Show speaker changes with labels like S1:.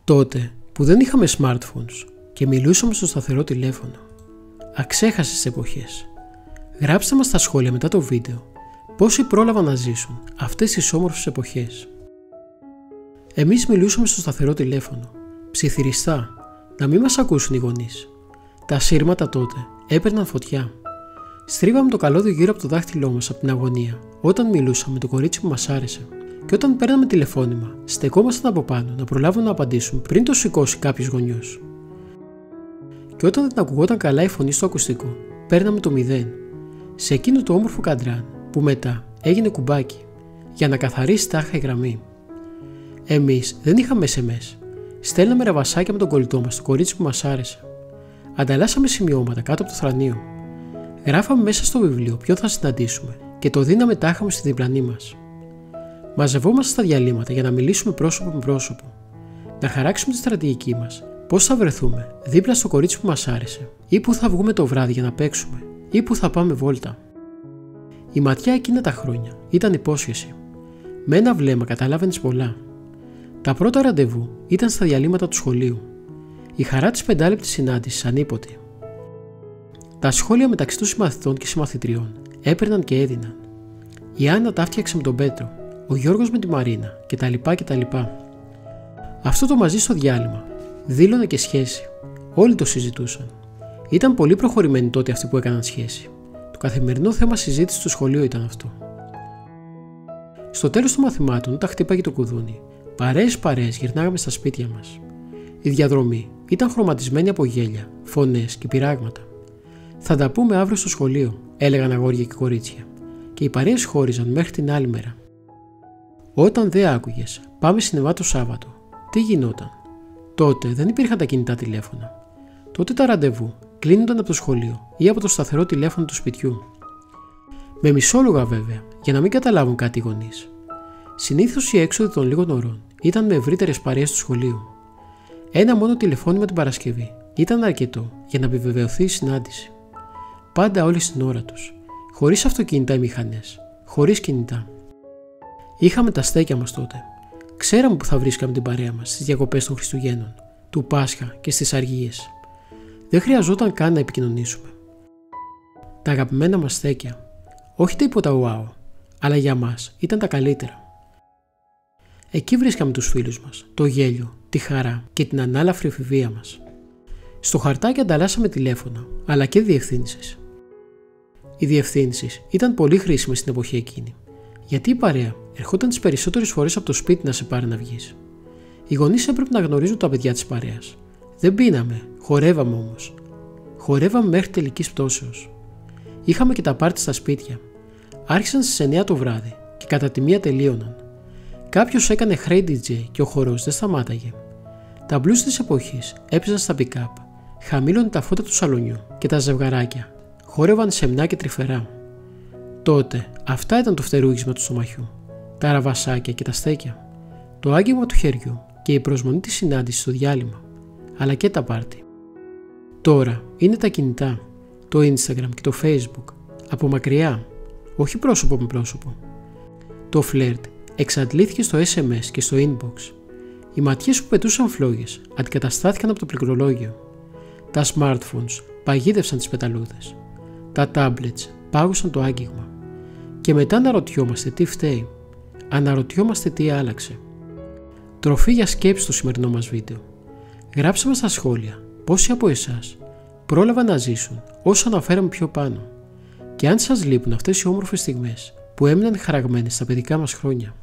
S1: Τότε που δεν είχαμε smartphones και μιλούσαμε στο σταθερό τηλέφωνο. Αξέχαστες εποχές. Γράψτε μας στα σχόλια μετά το βίντεο πόσοι πρόλαβαν να ζήσουν αυτές τις όμορφες εποχές. Εμείς μιλούσαμε στο σταθερό τηλέφωνο, ψιθυριστά, να μην μας ακούσουν οι γονείς. Τα σύρματα τότε έπαιρναν φωτιά. Στρίβαμε το καλώδιο γύρω από το δάχτυλό μας από την αγωνία όταν μιλούσαμε με το κορίτσι που μας άρεσε. Και όταν παίρναμε τηλεφώνημα, στεκόμασταν από πάνω να προλάβουν να απαντήσουν πριν το σηκώσει κάποιος γονιός. Και όταν δεν ακουγόταν καλά η φωνή στο ακουστικό, παίρναμε το 0 σε εκείνο το όμορφο καντράν που μετά έγινε κουμπάκι για να καθαρίσει τάχα η γραμμή. Εμείς δεν είχαμε SMS. Στέλναμε ραβασάκια με τον κολλητό μας στο κορίτσι που μας άρεσε. Ανταλλάσσαμε σημειώματα κάτω από το θρανείο. Γράφαμε μέσα στο βιβλίο ποιον θα συναντήσουμε και το δίναμε τάχα μου στη διπλανή μας. Μαζευόμαστε στα διαλύματα για να μιλήσουμε πρόσωπο με πρόσωπο. Να χαράξουμε τη στρατηγική μας. Πώς θα βρεθούμε δίπλα στο κορίτσι που μας άρεσε, ή που θα βγούμε το βράδυ για να παίξουμε, ή που θα πάμε βόλτα. Η ματιά εκείνα τα χρόνια ήταν υπόσχεση. Με ένα βλέμμα καταλάβαινες πολλά. Τα πρώτα ραντεβού ήταν στα διαλύματα του σχολείου. Η χαρά της 5λεπτης συνάντησης ανίποτη. Τα σχόλια μεταξύ των συμμαθητών και συμμαθητριών έπαιρναν και έδιναν. Η Άννα τα φτιάξε με τον Πέτρο, ο Γιώργος με τη Μαρίνα κτλ. Αυτό το μαζί στο διάλειμμα δήλωνε και σχέση. Όλοι το συζητούσαν. Ήταν πολύ προχωρημένοι τότε αυτοί που έκαναν σχέση. Το καθημερινό θέμα συζήτηση στο σχολείο ήταν αυτό. Στο τέλος των μαθημάτων, όταν χτύπαγε το κουδούνι, παρέες γυρνάγαμε στα σπίτια μας. Η διαδρομή ήταν χρωματισμένη από γέλια, φωνές και πειράγματα. Θα τα πούμε αύριο στο σχολείο, έλεγαν αγόρια και κορίτσια, και οι παρέες χώριζαν μέχρι την άλλη μέρα. Όταν δεν άκουγες, πάμε σινεμά το Σάββατο. Τι γινόταν? Τότε δεν υπήρχαν τα κινητά τηλέφωνα. Τότε τα ραντεβού κλείνονταν από το σχολείο ή από το σταθερό τηλέφωνο του σπιτιού. Με μισόλογα βέβαια, για να μην καταλάβουν κάτι οι γονείς. Συνήθως η έξοδοι των λίγων ωρών ήταν με ευρύτερες παρέες του σχολείου. Ένα μόνο τηλεφώνημα την Παρασκευή ήταν αρκετό για να επιβεβαιωθεί η συνάντηση. Πάντα όλοι στην ώρα τους, χωρίς αυτοκίνητα ή μηχανές, χωρίς κινητά. Είχαμε τα στέκια μας τότε. Ξέραμε που θα βρίσκαμε την παρέα μας στις διακοπές των Χριστουγέννων, του Πάσχα και στις αργίες. Δεν χρειαζόταν καν να επικοινωνήσουμε. Τα αγαπημένα μας στέκια, όχι τίποτα ουάου, αλλά για μας ήταν τα καλύτερα. Εκεί βρίσκαμε τους φίλους μας, το γέλιο, τη χαρά και την ανάλαφρη εφηβεία μας. Στο χαρτάκι ανταλλάσσαμε τηλέφωνα, αλλά και διευθύνσεις. Οι διευθύνσεις ήταν πολύ χρήσιμες στην εποχή εκείνη, γιατί η παρέα ερχόταν τις περισσότερες φορές από το σπίτι να σε πάρει να βγεις. Οι γονείς έπρεπε να γνωρίζουν τα παιδιά της παρέας. Δεν πίναμε, χορεύαμε όμως. Χορεύαμε μέχρι τελικής πτώσεως. Είχαμε και τα πάρτι στα σπίτια. Άρχισαν στις 9 το βράδυ και κατά τη 1 τελείωναν. Κάποιος έκανε Hey DJ και ο χορός δεν σταμάταγε. Τα blues της εποχής έπαιζαν στα pick-up. Χαμήλωνε τα φώτα του σαλονιού και τα ζευγαράκια χόρευαν σεμνά και τρυφερά. Τότε αυτά ήταν το φτερούγισμα του στομαχιού. Τα ραβασάκια και τα στέκια. Το άγγιγμα του χεριού και η προσμονή της συνάντησης στο διάλειμμα. Αλλά και τα πάρτι. Τώρα είναι τα κινητά, το Instagram και το Facebook. Από μακριά, όχι πρόσωπο με πρόσωπο. Το φλερτ εξαντλήθηκε στο SMS και στο inbox. Οι ματιές που πετούσαν φλόγες αντικαταστάθηκαν από το πληκτρολόγιο. Τα smartphones παγίδευσαν τις πεταλούδες. Τα tablets πάγωσαν το άγγιγμα. Και μετά αναρωτιόμαστε τι φταίει. Αναρωτιόμαστε τι άλλαξε. Τροφή για σκέψη στο σημερινό μας βίντεο. Γράψτε μας στα σχόλια πόσοι από εσάς πρόλαβαν να ζήσουν όσο αναφέραμε πιο πάνω. Και αν σας λείπουν αυτές οι όμορφες στιγμές που έμειναν χαραγμένες στα παιδικά μας χρόνια.